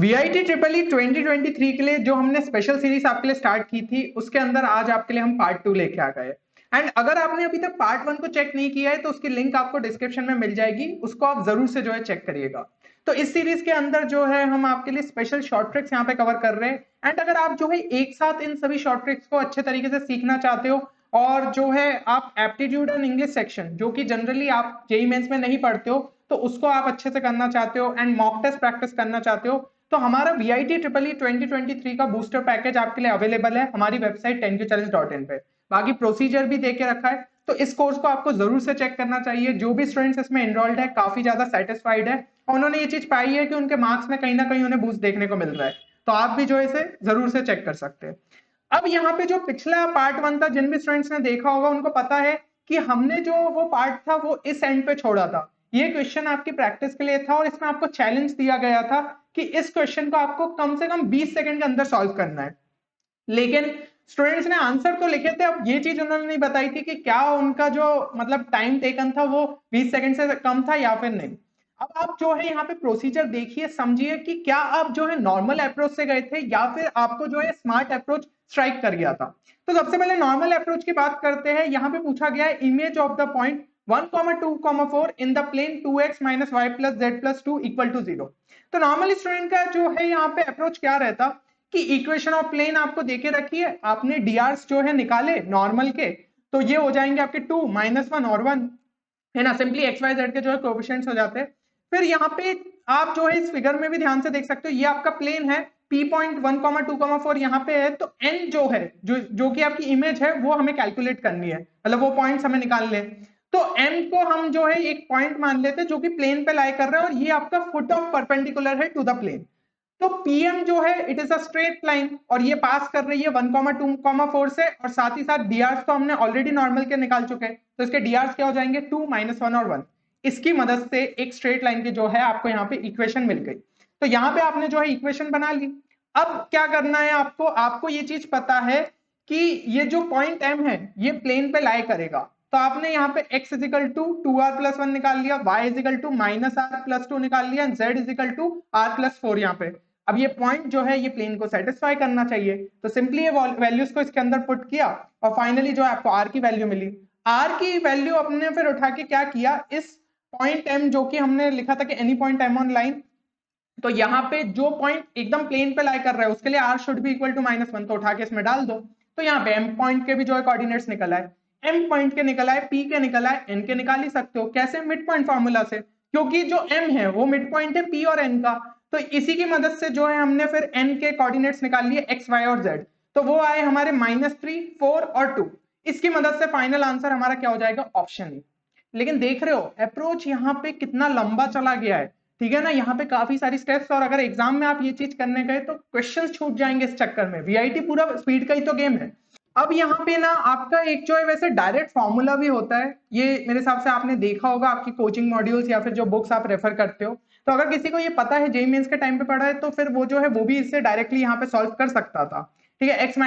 VIT triple E 2023 के लिए जो हमने स्पेशल सीरीज आपके लिए स्टार्ट की थी, उसके अंदर आज आपके लिए हम पार्ट 2 लेके आ गए। एंड अगर आपने अभी तक पार्ट 1 को चेक नहीं किया है तो उसकी लिंक आपको डिस्क्रिप्शन में मिल जाएगी, उसको आप जरूर से जो है चेक करिएगा। तो इस सीरीज के अंदर जो है हम आपके लिए स्पेशल शॉर्ट ट्रिक्स यहाँ पे कवर कर रहे हैं। एंड अगर आप जो है एक साथ इन सभी शॉर्ट ट्रिक्स को अच्छे तरीके से सीखना चाहते हो और जो है आप एप्टीट्यूड एंड इंग्लिश सेक्शन जो कि जनरली आप जेई मेंस में नहीं पढ़ते हो, तो उसको आप अच्छे से करना चाहते हो एंड मॉक टेस्ट प्रैक्टिस करना चाहते हो, तो हमारा VIT ट्रिपल ई 2023 का बूस्टर पैकेज आपके लिए अवेलेबल है हमारी वेबसाइट 10qchallenge.in पे। बाकी प्रोसीजर भी देके रखा है, तो इस कोर्स को आपको जरूर से चेक करना चाहिए। जो भी स्टूडेंट्स इसमें एनरोल्ड है काफी ज्यादा सेटिस्फाइड है और उन्होंने ये चीज पाई है कि उनके मार्क्स में कहीं ना कहीं उन्हें बूस्ट देखने को मिल रहा है। तो आप भी जो है इसे जरूर से चेक कर सकते हैं। अब यहाँ पे जो पिछला पार्ट 1 था, जिन भी स्टूडेंट्स ने देखा होगा उनको पता है कि हमने जो वो पार्ट था वो इस एंड पे छोड़ा था। ये क्वेश्चन आपकी प्रैक्टिस के लिए था और इसमें आपको चैलेंज दिया गया था कि इस क्वेश्चन को आपको कम से कम 20 सेकंड के अंदर सॉल्व करना है। लेकिन स्टूडेंट्स ने आंसर तो लिखे थे, अब ये चीज उन्होंने नहीं बताई थी कि क्या उनका जो मतलब टाइम टेकन था वो 20 सेकंड से कम था या फिर नहीं। अब आप जो है यहाँ पे प्रोसीजर देखिए, समझिए कि क्या आप जो है नॉर्मल अप्रोच से गए थे या फिर आपको जो है स्मार्ट अप्रोच स्ट्राइक कर गया था। तो सबसे पहले नॉर्मल अप्रोच की बात करते हैं। यहाँ पे पूछा गया है image of the point 1,2,4 in the plane 2x - y + z + 2 = 0। तो नॉर्मली स्टूडेंट का जो है यहाँ पे अप्रोच क्या रहता कि इक्वेशन ऑफ प्लेन आपको देके रखी है, आपने डीआरस जो है निकाले नॉर्मल के, तो ये हो जाएंगे आपके 2 -1 और 1, है ना। सिंपली एक्स वाई जेड के जो है कोएफिशिएंट्स हो जाते हैं। फिर यहाँ पे आप जो है इस फिगर में भी ध्यान से देख सकते हो, ये आपका प्लेन है, P पॉइंट 1,2,4 यहाँ पे है, तो n जो है जो कि आपकी इमेज है वो हमें कैलकुलेट करनी है, मतलब वो पॉइंट्स हमें निकालने हैं। तो m को हम जो है एक पॉइंट मान लेते हैं जो कि प्लेन पे लाई कर रहा है और ये आपका फुट ऑफ परपेंडिकुलर है टू द प्लेन। तो PM जो है it is a straight line और ये पास कर रही है 1,2,4 से, और साथ ही साथ डीआर तो हमने ऑलरेडी नॉर्मल के निकाल चुके हैं, तो इसके डीआर क्या हो जाएंगे 2 - 1 और 1। इसकी मदद से एक स्ट्रेट लाइन की जो है आपको यहाँ पे इक्वेशन मिल गई। तो यहाँ पे आपने जो है इक्वेशन बना ली। अब क्या करना है आपको, आपको ये चीज पता है कि ये जो पॉइंट M है ये प्लेन पे लाई करेगा, तो आपने यहाँ पे x = 2r + 1 निकाल लिया, y = -r + 2 निकाल लिया, z = r + 4 यहाँ पे। अब ये पॉइंट जो है ये प्लेन को सेटिस्फाई करना चाहिए, तो सिंपली ये वैल्यूज को इसके अंदर पुट किया और फाइनली जो है आपको आर की वैल्यू मिली। आर की वैल्यू अपने फिर उठा के क्या किया, इस पॉइंट एम जो कि हमने लिखा था कि any point M on line, तो यहाँ पे जो पॉइंट एकदम प्लेन पे लाई कर रहा है उसके लिए R should be equal to -1, तो उठा के इसमें डाल दो। तो यहाँ पे एम पॉइंट के भी जो है कोऑर्डिनेट्स निकल आए, एम पॉइंट के निकल आए, पी के निकल आए, एन के निकाल ही सकते हो। कैसे, मिड पॉइंट फॉर्मूला से, क्योंकि जो एम है वो मिड पॉइंट है पी और एन का, तो इसी की मदद से जो है हमने फिर एन के कोऑर्डिनेट्स निकाल लिए एक्स वाई और जेड, तो वो आए हमारे -3, 4 और 2। इसकी मदद से फाइनल आंसर हमारा क्या हो जाएगा, ऑप्शन ए। लेकिन देख रहे हो अप्रोच यहाँ पे कितना लंबा चला गया है, ठीक है ना। यहाँ पे काफी सारी स्टेप्स, और अगर एग्जाम में आप ये चीज करने गए तो क्वेश्चंस छूट जाएंगे इस चक्कर में। वीआईटी पूरा स्पीड का ही तो गेम है। अब यहाँ पे ना आपका एक जो है वैसे डायरेक्ट फॉर्मूला भी होता है, ये मेरे हिसाब से आपने देखा होगा आपकी कोचिंग मॉड्यूल्स या फिर जो बुक्स आप रेफर करते हो। तो अगर किसी को ये पता है, जेईई मेंस के टाइम पे पढ़ा है, तो फिर वो जो है वो भी इससे डायरेक्टली यहाँ पे सॉल्व कर सकता था। ठीक है, x - x'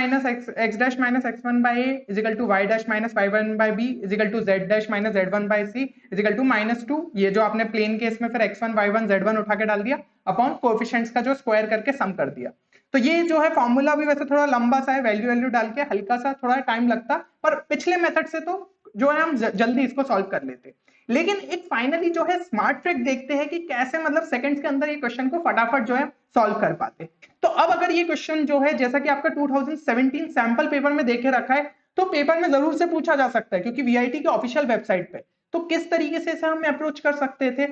- x1 by a is equal to y' - y1 by b is equal to z' - z1 by c is equal to -2। ये जो आपने प्लेन केस में फिर x1 y1 z1 उठा के डाल दिया अपॉन कोएफिशिएंट्स का जो स्क्वायर करके सम कर दिया। तो ये जो है फॉर्मूला भी वैसे थोड़ा लंबा सा है, वैल्यू डाल के हल्का सा थोड़ा टाइम लगता, पर पिछले मेथड से तो जो है हम जल्दी इसको सॉल्व कर लेते। लेकिन एक फाइनली जो है स्मार्ट ट्रिक देखते हैं कि कैसे मतलब सेकंड्स के अंदर ये क्वेश्चन को फटाफट जो है सॉल्व कर पाते। तो अब अगर ये क्वेश्चन जो है जैसा कि आपका 2017 सैंपल पेपर में देखे रखा है, तो पेपर में जरूर से पूछा जा सकता है क्योंकि वीआईटी की ऑफिशियल वेबसाइट पे, तो किस तरीके से इसे हम अप्रोच कर सकते थे।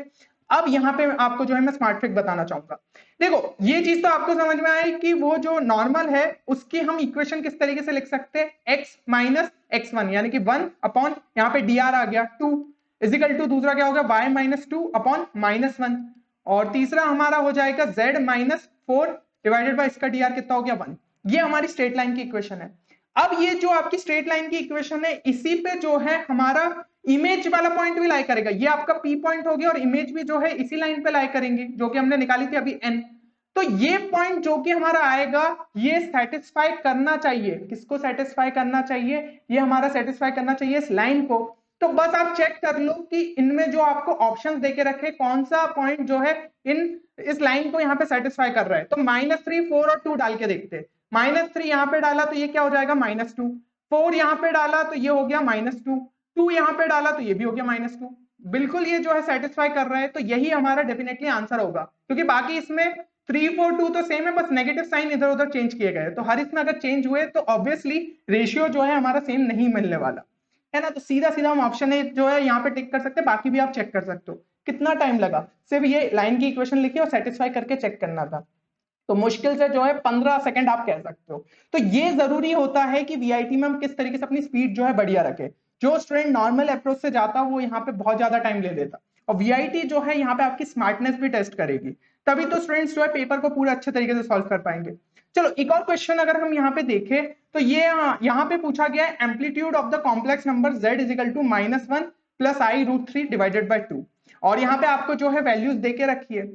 अब यहाँ पे आपको जो है मैं स्मार्ट ट्रिक बताना चाहूंगा। देखो ये चीज तो आपको समझ में आई कि वो जो नॉर्मल है उसकी हम इक्वेशन किस तरीके से लिख सकते हैं, x - x1 यानी कि 1 अपॉन यहाँ पे dr आ गया 2 इज इक्वल टू, दूसरा क्या होगा y - 2 अपॉन -1, और तीसरा हमारा हो जाएगा z - 4 डिवाइडेड बाय इसका dr कितना हो गया 1। ये हमारी स्ट्रेट लाइन की इक्वेशन है। अब ये जो आपकी स्ट्रेट लाइन की इक्वेशन है इसी पे जो है हमारा इमेज वाला पॉइंट भी लाई करेगा, ये आपका P पॉइंट हो गया और इमेज भी जो है इसी लाइन पे लाई करेंगे जो कि हमने निकाली थी अभी N। तो ये पॉइंट जो कि हमारा आएगा ये सेटिस्फाई करना चाहिए, किसको सेटिस्फाई करना चाहिए, ये हमारा सेटिस्फाई करना चाहिए इस लाइन को। तो बस आप चेक कर लो कि इनमें जो आपको ऑप्शंस देके रखे कौन सा पॉइंट जो है इस लाइन को यहाँ पे सेटिस्फाई कर रहा है। तो -3, 4 और 2 डाल के देखते हैं। -3 यहाँ पे डाला तो ये क्या हो जाएगा -2, 4 यहाँ पे डाला तो ये हो गया -2, 2 यहाँ पे डाला तो ये भी हो गया -2। बिल्कुल ये जो है सेटिस्फाई कर रहा है, तो यही हमारा डेफिनेटली आंसर होगा, क्योंकि बाकी इसमें 3, 4, 2 तो सेम है, बस नेगेटिव साइन इधर उधर चेंज किए गए। तो हर इसमें अगर चेंज हुए तो ऑब्वियसली रेशियो जो है हमारा सेम नहीं मिलने वाला है ना। तो सीधा सीधा हम ऑप्शन ए जो है यहाँ पे टिक कर सकते हैं, बाकी भी आप चेक कर सकते हो। कितना टाइम लगा, सिर्फ ये लाइन की इक्वेशन लिखी और सेटिस्फाई करके चेक करना था। तो मुश्किल से जो है 15 सेकंड आप कह सकते हो। तो ये जरूरी होता है कि वीआईटी में हम किस तरीके से अपनी स्पीड जो है बढ़िया रखें। जो स्टूडेंट नॉर्मल अप्रोच से जाता वो यहाँ पे बहुत ज्यादा टाइम ले लेता, और वीआईटी जो है यहाँ पे आपकी स्मार्टनेस भी टेस्ट करेगी, तभी तो स्टूडेंट्स जो है पेपर को पूरे अच्छे तरीके से सॉल्व कर पाएंगे। चलो एक और क्वेश्चन अगर हम यहाँ पे देखें तो ये यहाँ पे पूछा गया है amplitude of the complex number z is equal to -1 + i√3 divided by 2, और यहाँ पे आपको जो है वैल्यूज देके रखी है।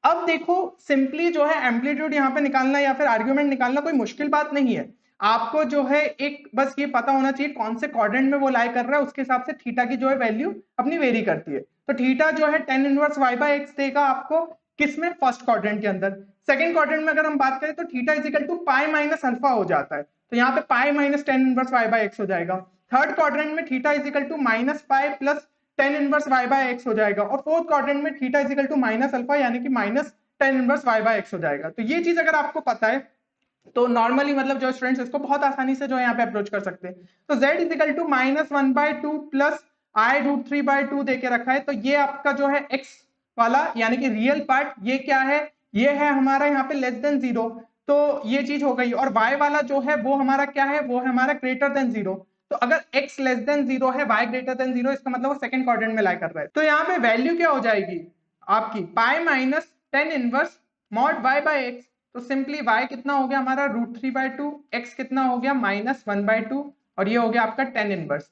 अब देखो सिंपली जो है एम्पलीट्यूड यहाँ पे निकालना या फिर आर्ग्यूमेंट निकालना कोई मुश्किल बात नहीं है। आपको जो है एक बस ये पता होना चाहिए कौन से क्वाड्रेंट में वो लाई कर रहा है, उसके हिसाब से थीटा की जो है वैल्यू अपनी वेरी करती है। तो थीटा जो है tan इनवर्स y/x देगा आपको किसमें, फर्स्ट क्वाड्रेंट के अंदर। सेकंड क्वाड्रेंट में अगर हम बात करें तो theta is equal to pi minus alpha हो जाता है, तो यहाँ पे pi minus tan inverse y/x हो जाएगा। थर्ड क्वाड्रेंट में theta is equal to minus pi plus tan inverse y/x हो जाएगा, और फोर्थ क्वाड्रेंट में theta is equal to minus alpha यानी कि माइनस tan इनवर्स y/x हो जाएगा। तो ये चीज अगर आपको पता है तो नॉर्मली मतलब जो स्टूडेंट्स इसको बहुत आसानी से जो है यहाँ पे अप्रोच कर सकते हैं। तो z is equal to -1/2 plus i√3/2 देके रखा है, तो ये आपका जो है x वाला यानी कि रियल पार्ट ये क्या है, ये है हमारा यहाँ पे लेस देन 0, तो ये चीज हो गई। और y वाला जो है वो हमारा क्या है, वो है हमारा ग्रेटर देन 0। तो अगर x लेस देन 0 है, y ग्रेटर देन 0, इसका मतलब वो सेकंड क्वाड्रेंट में लाई कर रहा है। तो यहाँ पे वैल्यू क्या हो जाएगी आपकी pi minus tan inverse mod y/x। तो सिंपली y कितना हो गया हमारा √3/2, x कितना हो गया -1/2, और ये हो गया आपका tan इनवर्स।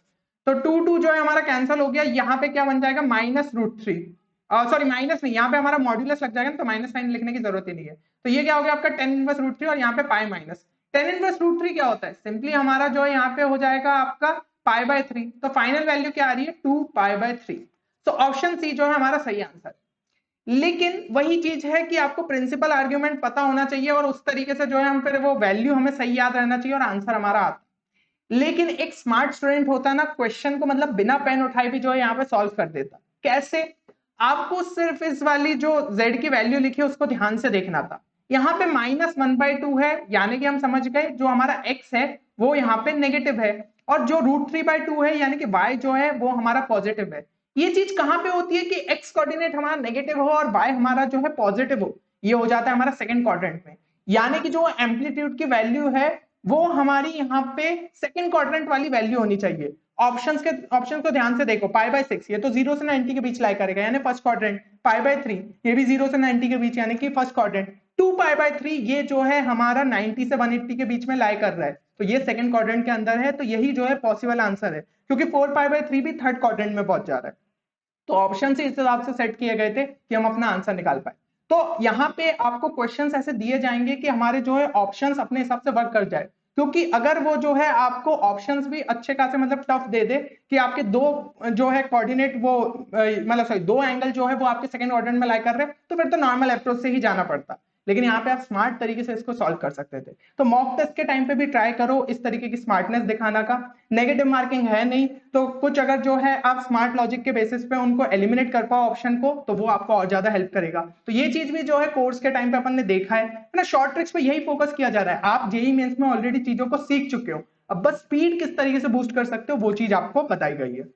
तो 2 जो है हमारा कैंसिल हो गया, यहाँ पे क्या बन जाएगा -√3, सॉरी माइनस नहीं, यहाँ पे हमारा मॉड्यूलस लग जाएगा ना, तो माइनस साइन लिखने की जरूरत ही नहीं है। तो ये क्या हो गया आपका tan इनवर्स √3, और यहाँ पे पाई माइनस tan इनवर्स √3 क्या होता है, सिंपली हमारा जो है यहाँ पे हो जाएगा आपका पाई/3। तो फाइनल वैल्यू क्या आ रही है 2π/3। तो ऑप्शन सी जो है हमारा सही आंसर। लेकिन वही चीज है कि आपको प्रिंसिपल आर्ग्यूमेंट पता होना चाहिए, और उस तरीके से जो है हम फिर वो वैल्यू हमें सही याद रहना चाहिए और आंसर हमारा आता। लेकिन एक स्मार्ट स्टूडेंट होता है ना, क्वेश्चन को मतलब बिना पेन उठाए भी जो है यहाँ पे सॉल्व कर देता। कैसे, आपको सिर्फ इस वाली जो z की वैल्यू लिखी है उसको ध्यान से देखना था। यहाँ पे -1/2 है, यानी कि हम समझ गए जो हमारा x है वो यहाँ पे नेगेटिव है, और जो √3/2 है यानी कि y जो है वो हमारा पॉजिटिव है। ये चीज कहां पे होती है कि x कोऑर्डिनेट हमारा नेगेटिव हो और y हमारा जो है पॉजिटिव हो, ये हो जाता है हमारा सेकंड क्वाड्रेंट में। यानी कि जो एम्पलीट्यूड की वैल्यू है वो हमारी यहाँ पे सेकंड क्वाड्रेंट वाली वैल्यू होनी चाहिए। ऑप्शन को ध्यान से देखो, π/6 ये तो 0 से 90 के बीच लाई करेगा यानी फर्स्ट क्वाड्रेंट, π/3 ये भी 0 से 90 के बीच यानी कि फर्स्ट क्वाड्रेंट, 2π/3 ये जो है हमारा 90 से 180 के बीच में लाई कर रहा है, तो ये सेकंड क्वाड्रेंट के अंदर है। तो यही जो है पॉसिबल आंसर है, क्योंकि 4π/3 भी थर्ड क्वाड्रेंट में पहुंच जा रहा है। तो ऑप्शन से इस हिसाब से सेट किए गए थे कि हम अपना आंसर निकाल पाए। तो यहाँ पे आपको क्वेश्चंस ऐसे दिए जाएंगे कि हमारे जो है ऑप्शंस अपने हिसाब से वर्क कर जाए, क्योंकि अगर वो जो है आपको ऑप्शंस भी अच्छे खासे मतलब टफ दे दे कि आपके दो जो है कोऑर्डिनेट वो मतलब सॉरी दो एंगल जो है वो आपके सेकंड क्वाड्रेंट में लाई कर रहे हैं, तो फिर तो नॉर्मल अप्रोच से ही जाना पड़ता। लेकिन यहाँ पे आप स्मार्ट तरीके से इसको सॉल्व कर सकते थे। तो मॉक टेस्ट के टाइम पे भी ट्राई करो इस तरीके की स्मार्टनेस दिखाना का। नेगेटिव मार्किंग है नहीं, तो कुछ अगर जो है आप स्मार्ट लॉजिक के बेसिस पे उनको एलिमिनेट कर पाओ ऑप्शन को, तो वो आपको और ज्यादा हेल्प करेगा। तो ये चीज भी जो है कोर्स के टाइम पे अपन ने देखा है ना, शॉर्ट ट्रिक्स पे यही फोकस किया जा रहा है। आप जेईई मेंस में ऑलरेडी चीजों को सीख चुके हो, अब बस स्पीड किस तरीके से बूस्ट कर सकते हो वो चीज आपको बताई गई है।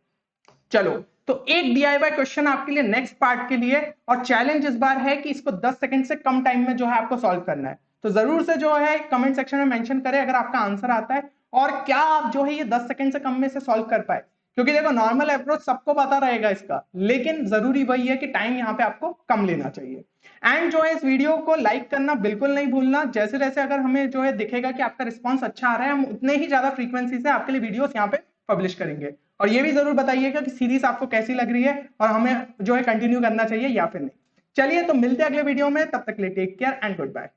चलो तो एक DIY क्वेश्चन आपके लिए नेक्स्ट पार्ट के लिए, और चैलेंज इस बार है कि इसको 10 सेकंड से कम टाइम में जो है आपको सॉल्व करना है। तो जरूर से जो है कमेंट सेक्शन में मेंशन करें अगर आपका आंसर आता है, और क्या आप जो है ये 10 सेकंड से कम में से सॉल्व कर पाए। क्योंकि देखो नॉर्मल अप्रोच सबको पता रहेगा इसका, लेकिन जरूरी वही है कि टाइम यहाँ पे आपको कम लेना चाहिए। एंड जो है इस वीडियो को लाइक करना बिल्कुल नहीं भूलना। जैसे जैसे अगर हमें जो है दिखेगा कि आपका रिस्पॉन्स अच्छा आ रहा है, हम उतने ही ज्यादा फ्रीक्वेंसी से आपके लिए वीडियोस यहाँ पे पब्लिश करेंगे। और ये भी जरूर बताइएगा कि सीरीज आपको कैसी लग रही है और हमें जो है कंटिन्यू करना चाहिए या फिर नहीं। चलिए तो मिलते हैं अगले वीडियो में, तब तक के लिए take care and good bye.